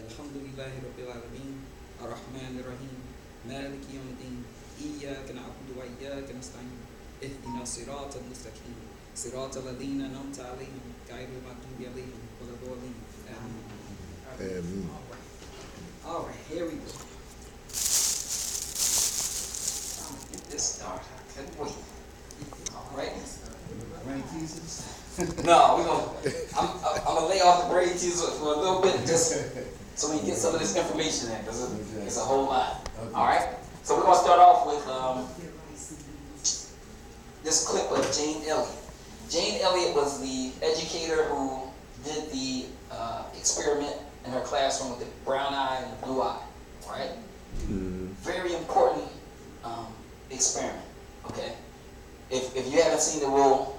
Alhamdulillahi Rabbil Alameen, Ar-Rahman Ar-Rahim, Maliki Yawmiddin, Iyyaka na'budu wa iyyaka nasta'in, Ihdina siratal mustaqim, Siratal ladhina an'amta alayhim, ghayril maghdubi alayhim waladdallin. Amen. All right, here we go. I'm gonna get this started. I couldn't wait. All right. Brain teasers? No, I'm gonna lay off the brain teasers for a little bit, just so we can get some of this information in, because it's a whole lot. Okay. All right. So we're gonna start off with this clip of Jane Elliott. Jane Elliott was the educator who did the experiment in her classroom with the brown eye and the blue eye. Right. Very important experiment. Okay. If you haven't seen it, we'll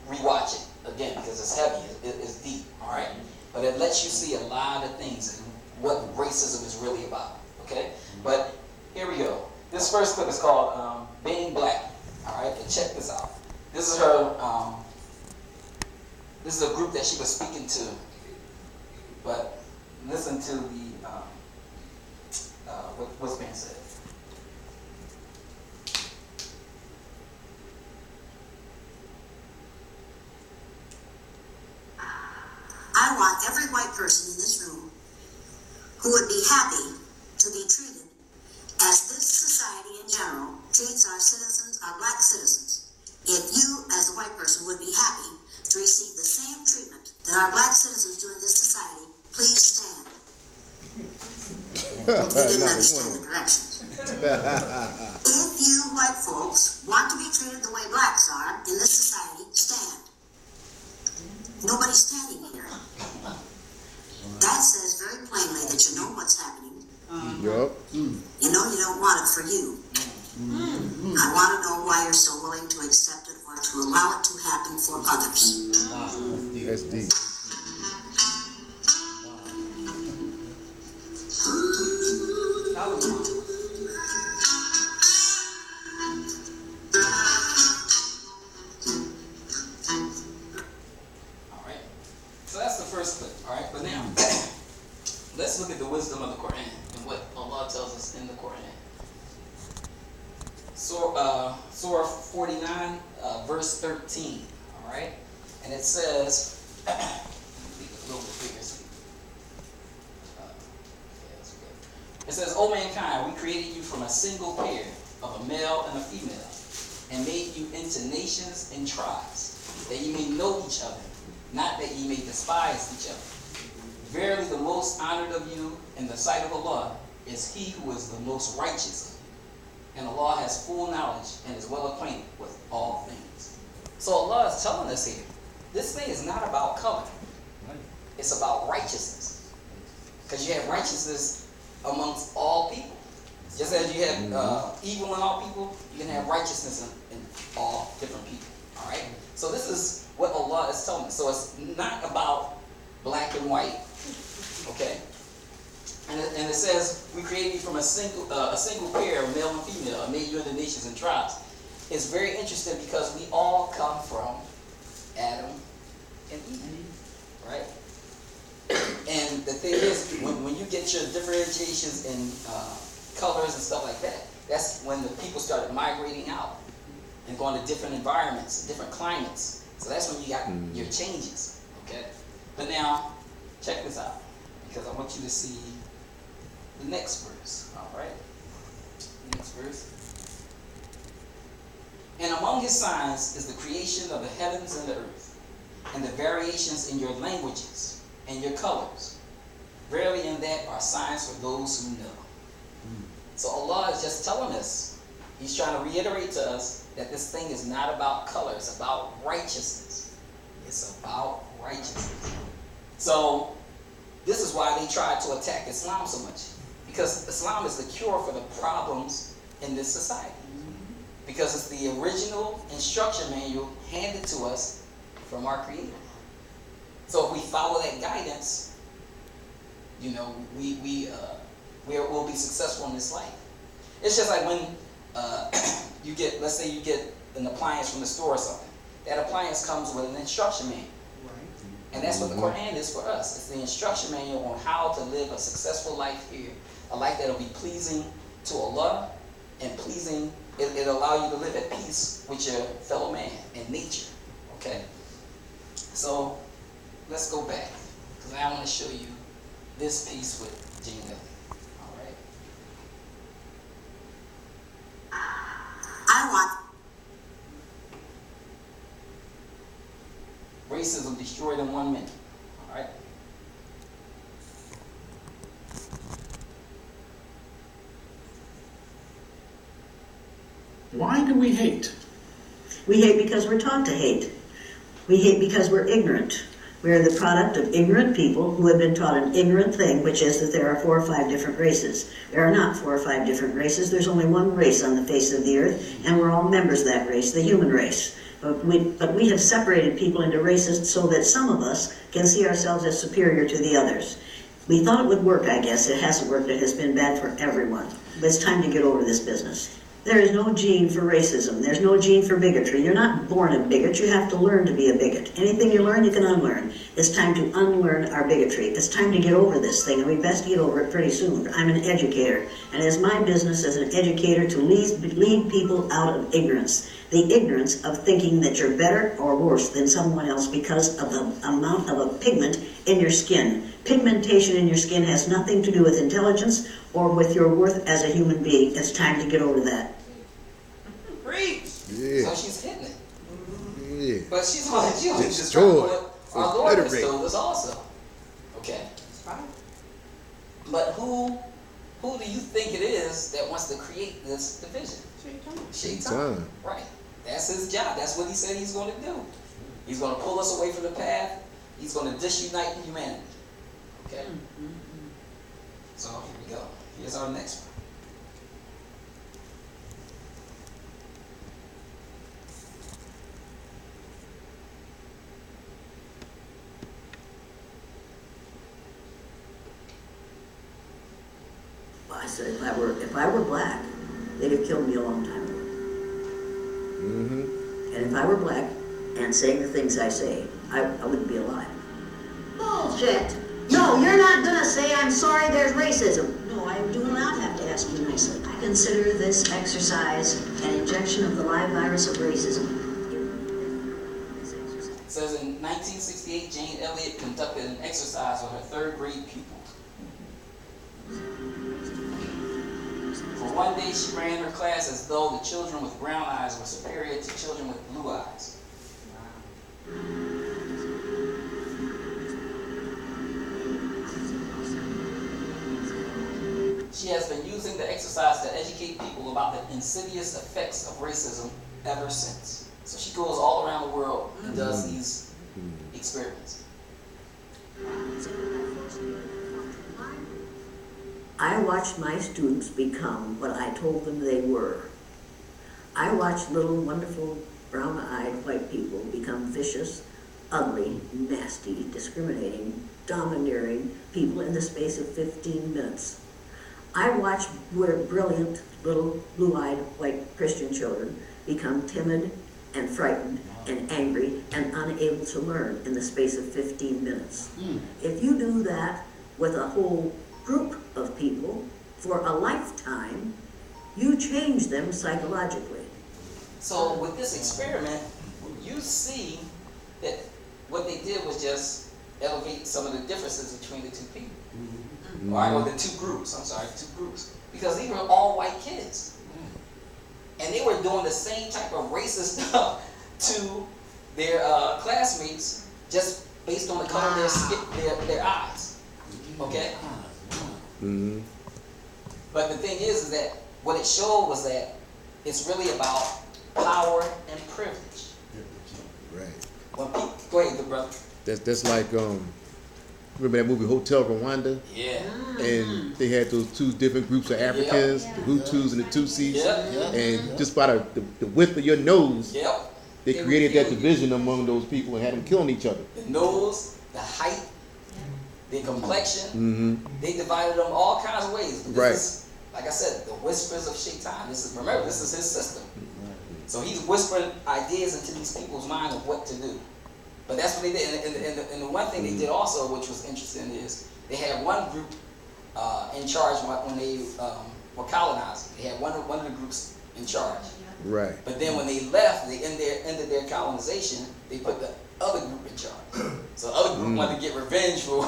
rewatch it again because it's heavy, it's deep, all right? But it lets you see a lot of things and what racism is really about, okay? But here we go. This first clip is called Being Black, all right? And check this out. This is her, this is a group that she was speaking to, but listen to the, what's being said. I want every white person in this room who would be happy to be treated as this society in general treats our citizens, our black citizens. If you, as a white person, would be happy to receive the same treatment that our black citizens do in this society, please stand. You didn't understand the directions. If you white folks want to be treated the way blacks are in this society, stand. Nobody's standing here. That says very plainly that you know what's happening. Yup. You know you don't want it for you. I want to know why you're so willing to accept it or to allow it to happen for others. That's deep. So that's the first clip, all right? But now, let's look at the wisdom of the Quran and what Allah tells us in the Quran. Surah 49, verse 13, all right? And it says, let me make it a little bit bigger. It says, O mankind, we created you from a single pair of a male and a female, and made you into nations and tribes, that you may know each other, not that ye may despise each other. Verily the most honored of you in the sight of Allah is he who is the most righteous of you. And Allah has full knowledge and is well acquainted with all things. So Allah is telling us here, this thing is not about color. It's about righteousness. Because you have righteousness amongst all people. Just as you have evil in all people, you can have righteousness in all different people. All right? So this is what Allah is telling us. So it's not about black and white, okay? And it says, we created you from a single pair of male and female, and made you into nations and tribes. It's very interesting because we all come from Adam and Eve, right? And the thing is, when you get your differentiations in colors and stuff like that, that's when the people started migrating out and going to different environments, different climates. So that's when you got your changes, okay? But now, check this out, because I want you to see the next verse, all right? The next verse. And among his signs is the creation of the heavens and the earth, and the variations in your languages and your colors. Verily in that are signs for those who know. So Allah is just telling us, He's trying to reiterate to us that this thing is not about color, it's about righteousness. It's about righteousness. So this is why they tried to attack Islam so much. Because Islam is the cure for the problems in this society. Because it's the original instruction manual handed to us from our Creator. So if we follow that guidance, you know, we'll be successful in this life. It's just like when you get, let's say you get an appliance from the store or something. That appliance comes with an instruction manual. And that's what the Quran is for us. It's the instruction manual on how to live a successful life here. A life that will be pleasing to Allah and pleasing, it'll allow you to live at peace with your fellow man and nature. Okay? So, let's go back. Because I want to show you this piece with Jane Elliott. Alright? I want Racism destroyed in 1 minute. Alright? Why do we hate? We hate because we're taught to hate. We hate because we're ignorant. We are the product of ignorant people who have been taught an ignorant thing, which is that there are 4 or 5 different races. There are not 4 or 5 different races. There's only one race on the face of the earth, and we're all members of that race, the human race. But we have separated people into races so that some of us can see ourselves as superior to the others. We thought it would work, I guess. It hasn't worked. It has been bad for everyone. But it's time to get over this business. There is no gene for racism. There's no gene for bigotry. You're not born a bigot. You have to learn to be a bigot. Anything you learn, you can unlearn. It's time to unlearn our bigotry. It's time to get over this thing, and we best get over it pretty soon. I'm an educator, and it's my business as an educator to lead people out of ignorance. The ignorance of thinking that you're better or worse than someone else because of the amount of a pigment in your skin. Pigmentation in your skin has nothing to do with intelligence or with your worth as a human being. It's time to get over that. Preach! Yeah. So she's hitting it. Yeah. But she's only Destroy. destroying what our Lord Obliterate. bestowed us also. Okay? But who do you think it is that wants to create this division? Shaitan. Shaitan. Right. That's his job. That's what he said he's going to do. He's going to pull us away from the path. He's going to disunite humanity. Okay? So here we go. Here's our next one. I said, if I were black, they'd have killed me a long time ago. Mm-hmm. And if I were black and saying the things I say, I wouldn't be alive. Bullshit! No, you're not gonna say I'm sorry there's racism. No, I do not have to ask you nicely. I consider this exercise an injection of the live virus of racism. It says in 1968, Jane Elliott conducted an exercise with her 3rd grade pupils. For one day, she ran her class as though the children with brown eyes were superior to children with blue eyes. She has been using the exercise to educate people about the insidious effects of racism ever since. So she goes all around the world and does these experiments. I watched my students become what I told them they were. I watched little, wonderful, brown-eyed white people become vicious, ugly, nasty, discriminating, domineering people in the space of 15 minutes. I watched brilliant, little, blue-eyed, white Christian children become timid and frightened and angry and unable to learn in the space of 15 minutes. If you do that with a whole group of people for a lifetime, you change them psychologically. So with this experiment, you see that what they did was just elevate some of the differences between the two people. Right? Or the two groups, because these were all white kids. And they were doing the same type of racist stuff to their classmates just based on the color of their skin, their eyes. Okay? Mm-hmm. But the thing is that what it showed was that it's really about power and privilege. Right. When people, go ahead, good brother. That's like remember that movie Hotel Rwanda? Yeah. And they had those 2 different groups of Africans, the Hutus and the Tutsis. Yep. And just by the width of your nose, Yep. they created that division among those people and had them killing each other. The nose, the height, the complexion, Mm-hmm. they divided them all kinds of ways. But this Right. is, like I said, the whispers of Shaitan. Remember, this is his system. So he's whispering ideas into these people's mind of what to do. But that's what they did. And the one thing they did also, which was interesting, is they had one group in charge when they were colonizing. They had one of the groups in charge. Right. But then when they left, they ended their colonization, they put the other group in charge. So the other group wanted to get revenge for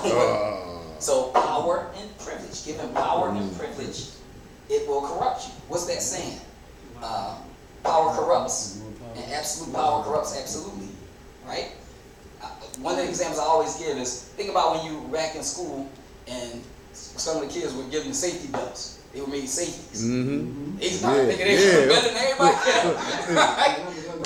So power and privilege. Given power and privilege, it will corrupt you. What's that saying? Power corrupts, and absolute power corrupts absolutely. Right? One of the examples I always give is, think about when you were back in school and some of the kids were given the safety belts. They were made safeties. They started thinking they were better than everybody.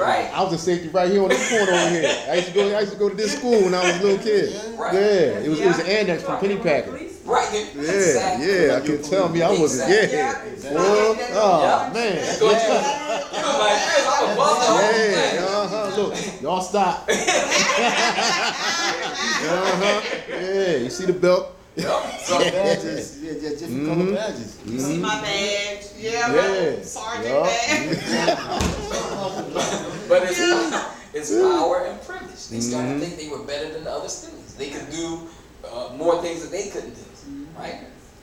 Right? I was a safety right here on this corner over here. I used to go to this school when I was a little kid. Right. Yeah, it was an annex from Penny Packing. Right. Yeah, Exactly. yeah, I can tell me I wasn't. Yeah. Well, oh man. You was like, I'm a buzzer. Yeah, look, y'all stop. Yeah, you see the belt? Yep. So, Badges. Yeah, just different color badges. You see my badge? Yeah. Sergeant badge. but it's power and privilege. They started to think they were better than the other students. They could do more things that they couldn't do. Right?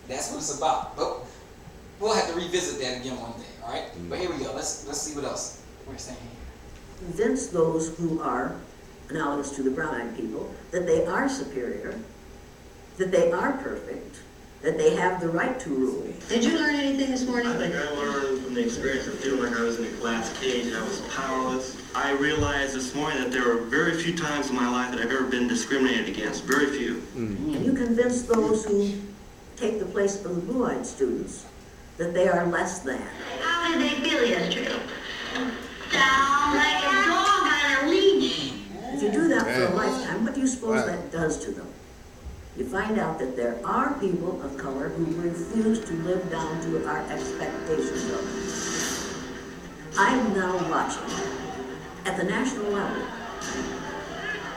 That's what it's about. But we'll have to revisit that again one day. All right? But here we go. Let's see what else we're saying here. Convince those who are analogous to the brown-eyed people that they are superior, that they are perfect, that they have the right to rule. Did you learn anything this morning? I think I learned from the experience of feeling like I was in a glass cage. I was powerless. I realized this morning that there were very few times in my life that I've ever been discriminated against. Very few. And you convince those who take the place of the blue-eyed students that they are less than. How did they feel yesterday? Down like a dog on a leash. If you do that for a lifetime, what do you suppose that does to them? You find out that there are people of color who refuse to live down to our expectations of them. I'm now watching, at the national level,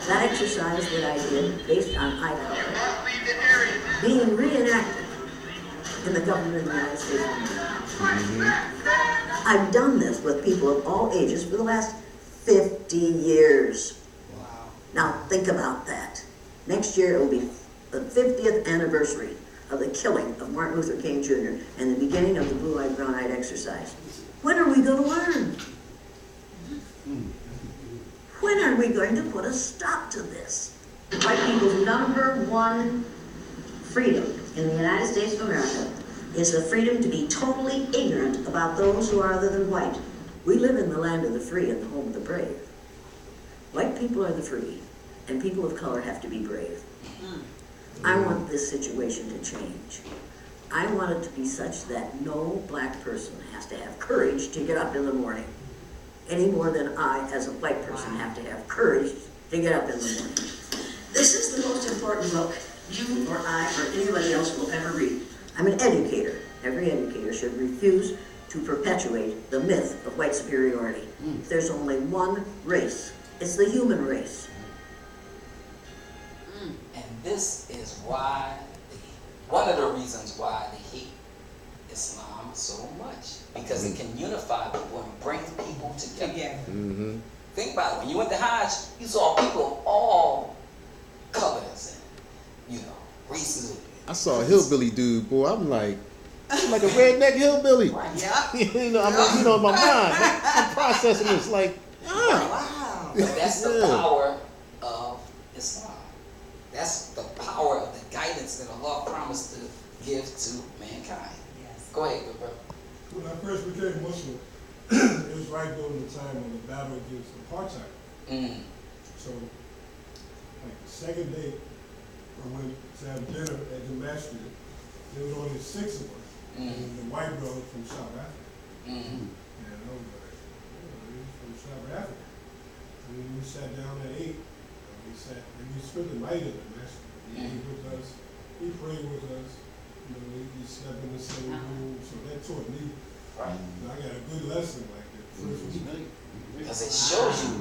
that exercise that I did based on eye color being reenacted in the government of the United States of America. I've done this with people of all ages for the last 50 years. Now think about that. Next year it will be the 50th anniversary of the killing of Martin Luther King Jr. and the beginning of the blue-eyed, brown-eyed exercise. When are we going to learn? When are we going to put a stop to this? White people's number one freedom in the United States of America is the freedom to be totally ignorant about those who are other than white. We live in the land of the free and the home of the brave. White people are the free, and people of color have to be brave. I want this situation to change. I want it to be such that no black person has to have courage to get up in the morning, any more than I, as a white person, have to have courage to get up in the morning. This is the most important book you or I or anybody else will ever read. I'm an educator. Every educator should refuse to perpetuate the myth of white superiority. There's only one race. It's the human race. And this is why, one of the reasons why they hate Islam so much. Because it can unify people and bring people together. Think about it. When you went to Hajj, you saw people of all colors and, races. I saw a hillbilly dude, boy. I'm like a redneck hillbilly. Right. Yeah. In my mind, I'm processing this like, Wow. But that's the power of Islam. That's the power of the guidance that Allah promised to give to mankind. Yes. Go ahead, good brother. When I first became Muslim, it was right during the time of the battle against apartheid. So, like the second day, I went to have dinner at the masjid. There was only 6 of us, and the white brother from South Africa. And I was like, he's from South Africa. And then we sat down and ate. We spent the night at the masjid. He ate with us. He prayed with us. He slept in the same room. So that taught me. Right. I got a good lesson like that. Because it shows you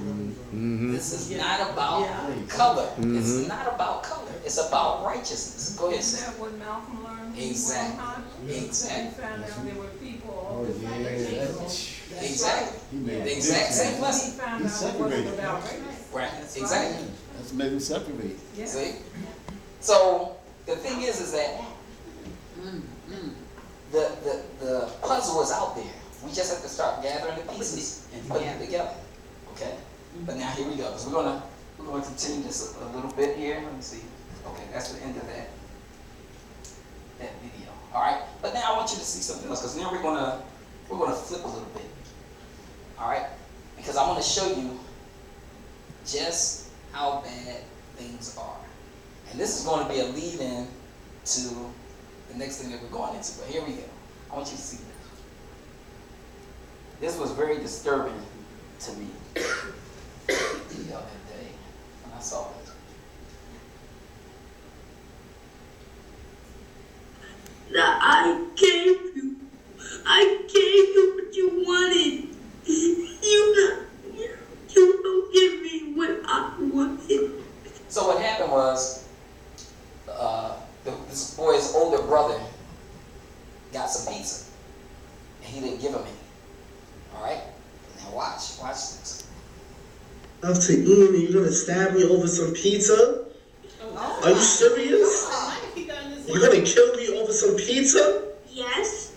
this is not about color. It's not about color. It's about righteousness. Go ahead, Is sis. that what Malcolm learned? Exactly. He found out there were people all different Exactly. The exact same He lesson. found out it wasn't about race. Right. Exactly. Let's make them separate. Yeah. See? So the thing is that the puzzle is out there. We just have to start gathering the pieces and putting it together. Okay? But now here we go. Because we're gonna continue this a little bit here. Let me see. Okay, that's the end of that video. All right. But now I want you to see something else. Because now we're gonna flip a little bit. All right. Because I want to show you just how bad things are. And this is going to be a lead-in to the next thing that we're going into. But here we go. I want you to see this. This was very disturbing to me the other day when I saw this. That I gave you what you wanted. You don't give me what I wanted. So what happened was, this boy's older brother got some pizza, and he didn't give him any. All right? Now watch this. After eating and you're gonna stab me over some pizza? Are you serious? You're gonna kill me over some pizza? Yes.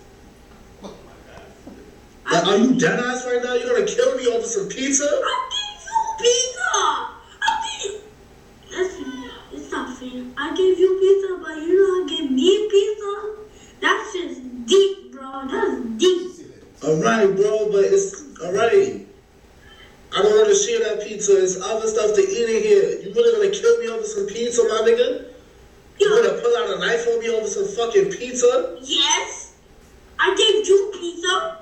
Like, are you dead ass right now? You're gonna kill me over some pizza? I gave you pizza. It's not fair. I gave you pizza, but you don't give me pizza. That's just deep, bro. That's deep. Alright, bro, but it's alright. I don't want to share that pizza. There's other stuff to eat in here. You really gonna kill me over some pizza, my nigga? You gonna pull out a knife on me over some fucking pizza? Yes. I gave you pizza.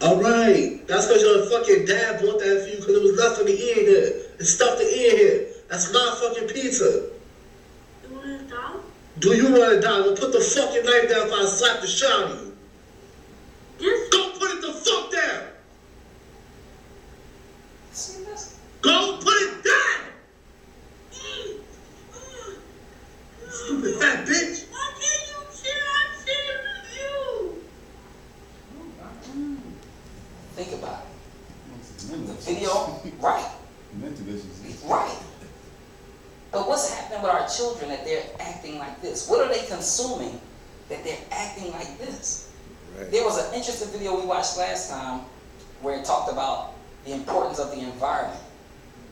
Alright, that's because your fucking dad bought that for you because it was nothing to eat in here. It's stuff to eat in here. That's my fucking pizza. You wanna die? Do you want to die? Well, put the fucking knife down if I slap the shit out of you. Yes. Go put it the fuck down. See this? Go put it down. Stupid fat bitch. Why can't you share? I share with you. Think about it. The video, right. Mental issues. Right. But what's happening with our children that they're acting like this? What are they consuming that they're acting like this? Right. There was an interesting video we watched last time where it talked about the importance of the environment,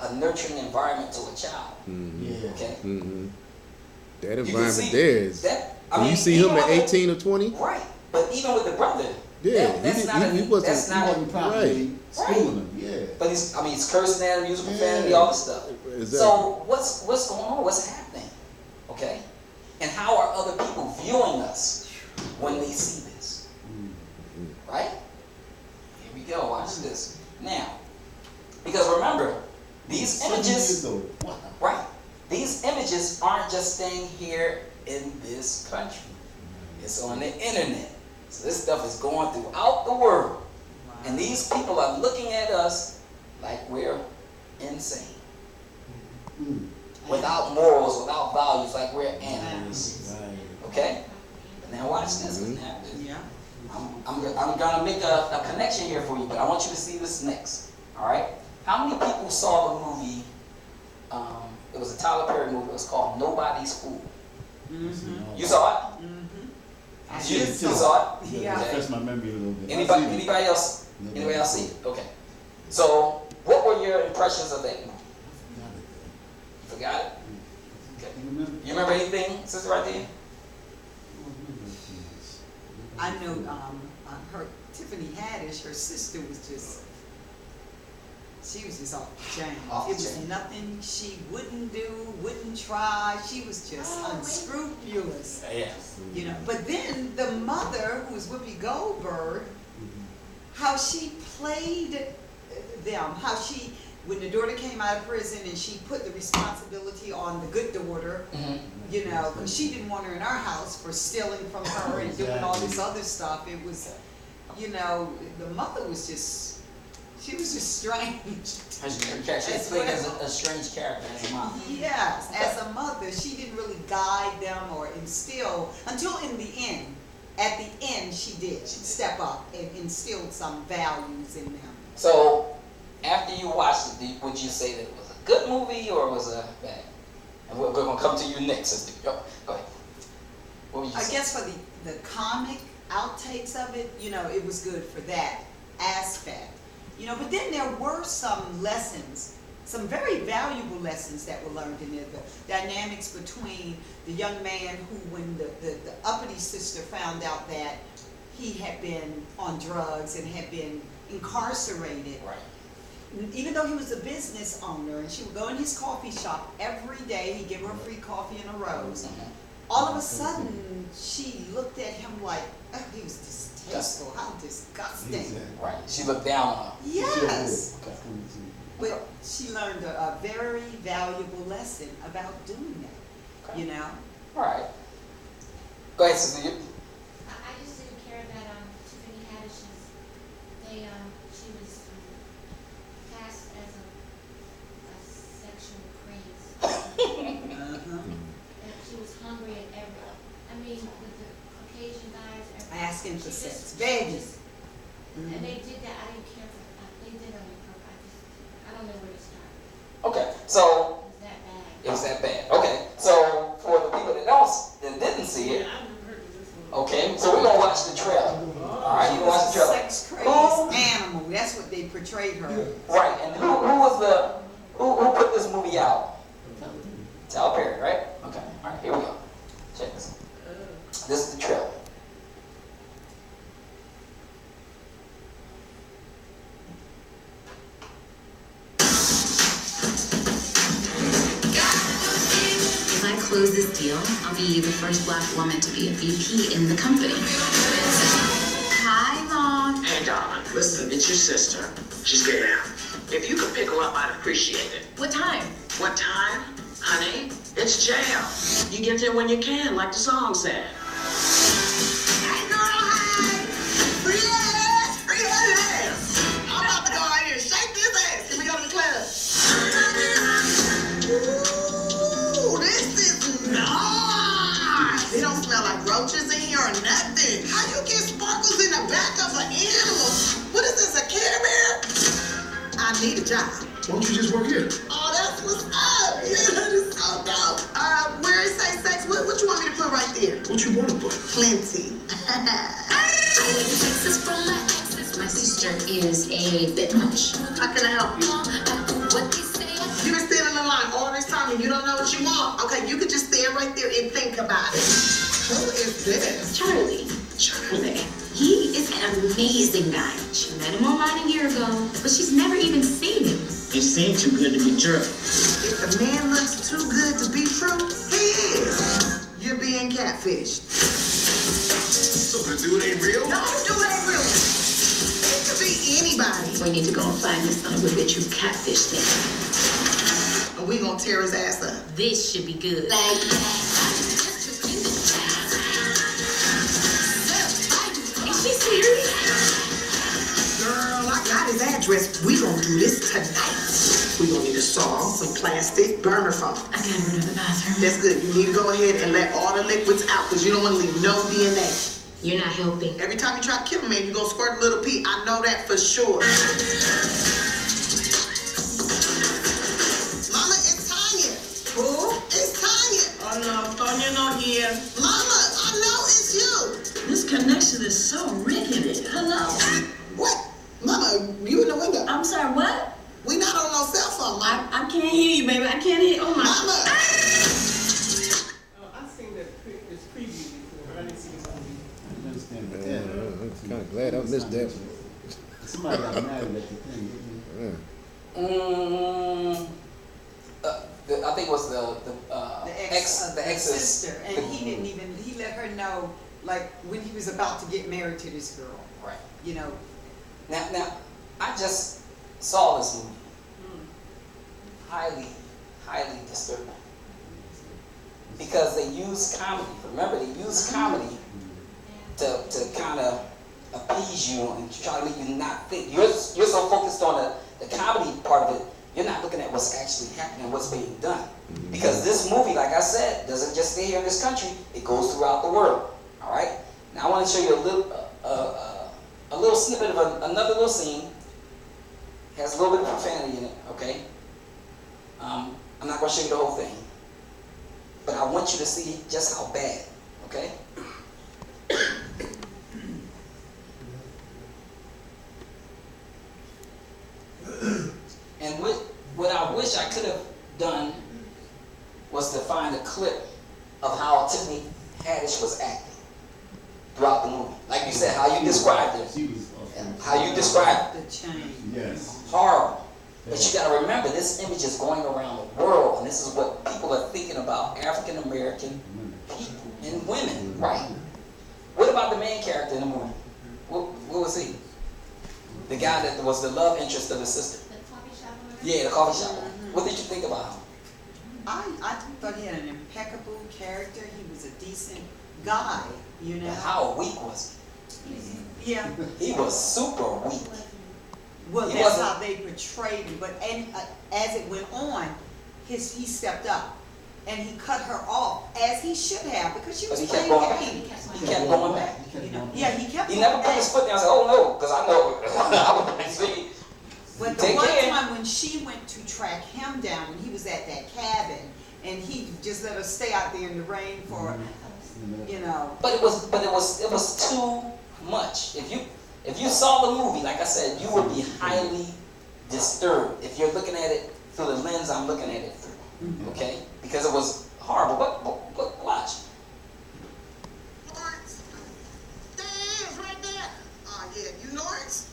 a nurturing environment to a child. Mm-hmm. Yeah. Okay? Mm-hmm. That You can environment see there is. that. When you see him at 18 or 20, Right. But even with the brother, yeah, that's not he wasn't. that's not He wasn't properly schooling them. Yeah. But he's cursing at him, using profanity, Yeah. all this stuff. Exactly. So what's going on? What's happening? Okay? And how are other people viewing us when they see this? Right? Here we go. Watch this. Now, because remember, these images, Wow. right? These images aren't just staying here in this country. It's on the internet. So this stuff is going throughout the world. And these people are looking at us like we're insane. Without morals, without values, like we're animals. Right. Okay? But now watch this. Yeah. I'm going to make a connection here for you, but I want you to see this next. All right? How many people saw the movie? It was a Tyler Perry movie. It was called Nobody's Fool. Mm-hmm. You saw it? I You, see you it too. saw it? Yeah. Refresh my memory a little bit. Anybody else? Anybody else see it? Okay. So, what were your impressions of that movie? You forgot it? Okay. You remember anything, Sister right there? I know her Tiffany Haddish, her sister was just off the chain. Off the It was chain. nothing she wouldn't do, wouldn't try. She was just unscrupulous. Yeah. You know, but then the mother, who was Whoopi Goldberg, how she played them, how she, when the daughter came out of prison and she put the responsibility on the good daughter, you know, because she didn't want her in our house for stealing from her and doing all this other stuff. It was, you know, the mother was just, she was just strange. She's playing as a strange character as a mom. Yes, as a mother, she didn't really guide them or instill, until in the end. At the end, she did. She'd step up and instilled some values in them. So, after you watched it, would you say that it was a good movie or was it bad? And we're going to come to you next, sister. Go ahead. What would you say? I guess for the comic outtakes of it, it was good for that aspect. But then there were some lessons, some very valuable lessons that were learned in there. The dynamics between the young man who, when the uppity sister found out that he had been on drugs and had been incarcerated. Right. Even though he was a business owner and she would go in his coffee shop every day, he'd give her a free coffee and a rose. All of a sudden, she looked at him like, oh, he was distasteful. How disgusting. Right. She looked down on him. Yes. But she learned a very valuable lesson about doing that, All right. Go ahead, sister. I just didn't care that Tiffany Haddish's, she was cast as a sexual craze. And she was hungry at with the Caucasian guys. Asking for sex, begging. And they did that. I didn't care for that. They did it on purpose. I don't know where to start. Okay, so It was that bad. it was that bad. Okay, so for the people that didn't see it, okay, so we're gonna watch the trailer. All right, you gonna watch the trailer. Sex crazed animal. That's what they portrayed her. Right, and who put this movie out? Tyler Perry, right? Okay, all right, here we go. Check this out. This is the trailer. If I close this deal, I'll be the first black woman to be a VP in the company. Hi, Mom. Hey, darling, listen, it's your sister. She's getting out. If you could pick her up, I'd appreciate it. What time? What time? Honey, it's jail. You get there when you can, like the song said. Hey, girl, hey! Free ass! Free ass! I'm about to go out here and shake this ass. Can we go to the club? Ooh, this is nice! It don't smell like roaches in here or nothing. How you get sparkles in the back of an animal? What is this, a Care Bear? I need a job. Why don't you just work here? Oh, that's what's up. Yeah, that is so dope. Where it say sex, what you want me to put right there? What you want to put? Plenty. My sister is a bit much. How can I help you? You've been standing in line all this time and you don't know what you want. Okay, you could just stand right there and think about it. Who is this? Charlie. He is an amazing guy. She met him online a year ago, but she's never even seen him. He seemed too good to be true. If the man looks too good to be true, he is. You're being catfished. So the dude ain't real? No, the dude ain't real. It could be anybody. We need to go and find the son of a bitch who catfished him. And we gonna tear his ass up. This should be good. Is she serious? Girl, I got his address. We gonna do this tonight. We gonna need a saw, some plastic, burner foam. I gotta go to the bathroom. That's good. You need to go ahead and let all the liquids out because you don't want to leave no DNA. You're not helping. Every time you try to kill a man, you gonna squirt a little pee. I know that for sure. Mama, it's Tanya. Who? It's Tanya. Oh no, Tanya not here. Mama, I know it's you. This connection is so rickety. Hello. What? Mama, you in the window. I'm sorry, what? We not on no cell phone, Mama. I can't hear you, baby. I can't hear. Oh my. Mama. I've seen this preview before, but I didn't see this movie. I understand, but I'm kind of glad I missed that. Somebody got mad at the thing. I think it was the ex's sister, and he let her know, like, when he was about to get married to this girl. Right. Now, I just saw this movie. Highly disturbing. Because they use comedy. Remember, they use comedy to kind of appease you and try to make you not think. You're so focused on the comedy part of it, you're not looking at what's actually happening, what's being done. Because this movie, like I said, doesn't just stay here in this country, it goes throughout the world. All right? Now I want to show you a little snippet of another little scene. Has a little bit of profanity in it, okay? I'm not going to show you the whole thing, but I want you to see just how bad, okay? And what I wish I could have done was to find a clip of how Tiffany Haddish was acting throughout the movie. Like you said, how you described it. How you described The change. Yes. horrible. But you got to remember, this image is going around the world, and this is what people are thinking about African American people and women, right? What about the main character in the movie? What was he? The guy that was the love interest of his sister. The coffee shop owner? Yeah, the coffee shop. What did you think about him? I thought he had an impeccable character. He was a decent guy, you know. But how weak was Yeah. he? He was super weak. Well, He that's wasn't- how they portrayed him. But as it went on, he stepped up and he cut her off, as he should have, because she But was he kept playing going back. games. He kept going back. You know? Yeah, he kept He going never put his back. foot down and said, "Oh no," because I know I would see. But the Take one care. time when she went to track him down, when he was at that cabin, and he just let her stay out there in the rain for, you know. But it was too much. If you saw the movie, like I said, you would be highly disturbed if you're looking at it through the lens I'm looking at it through. Okay? Because it was horrible. But watch. Lawrence. There he is, right there. Oh, yeah, you Lawrence?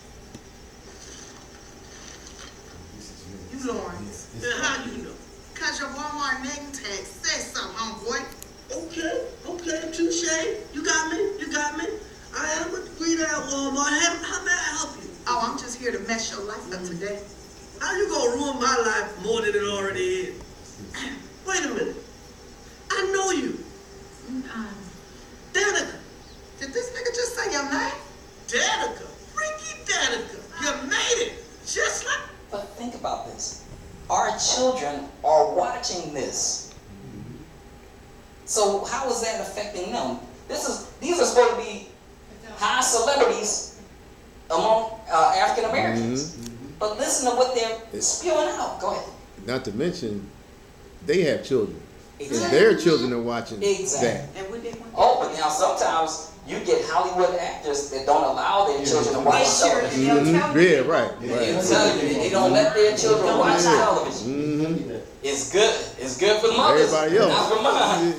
You Lawrence. Then how you know? Cause your Walmart name tag says so, homeboy. Okay, touche. You got me. I am a greeter at Walmart. How may I help you? Oh, I'm just here to mess your life up today. How you gonna ruin my life more than it already is? Wait a minute. I know you. Danica. Did this nigga just say your name? Danica. Freaky Danica. You made it. Just like... But think about this. Our children are watching this. So how is that affecting them? These are supposed to be high celebrities among African Americans. But listen to what they're spewing out. Go ahead. Not to mention, they have children. Exactly. And their children are watching Exactly. that. And when they went But now sometimes you get Hollywood actors that don't allow their children to watch television. Yeah, right. They'll tell you they don't let their children watch television. It's good. It's good for mothers, Everybody else. not for mine.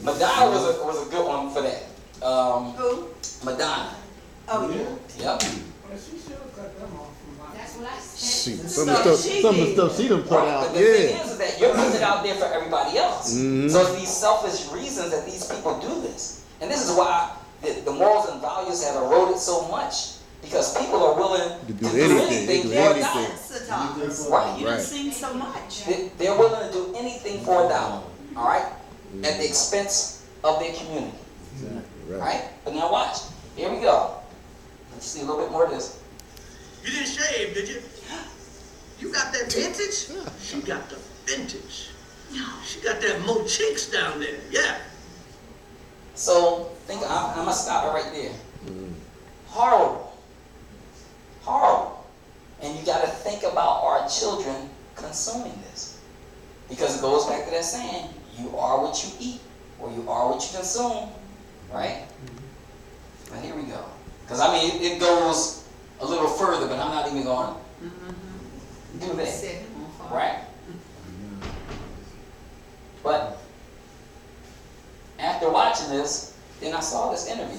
Madonna was a good one for that. Who? Madonna. Oh, yeah. Yep. She should have cut them off from my... That's what I said. Shoot, some of the stuff she done put out. But the thing is that you're putting it out there for everybody else. So it's these selfish reasons that these people do this. And this is why the morals and values have eroded so much. Because people are willing to do anything for a dollar. Right. You done seen so much. They're willing to do anything for a dollar. All right? At the expense of their community. Right. Right? But now watch. Here we go. Let's see a little bit more of this. You didn't shave, did you? You got that vintage? She got the vintage. She got that Mo Cheeks down there, yeah. So, I'm going to stop it right there. Horrible. Horrible. And you got to think about our children consuming this. Because it goes back to that saying, you are what you eat, or you are what you consume. Right? But here we go. Because, I mean, it goes a little further, but I'm not even going to do that. Right? But after watching this, then I saw this interview.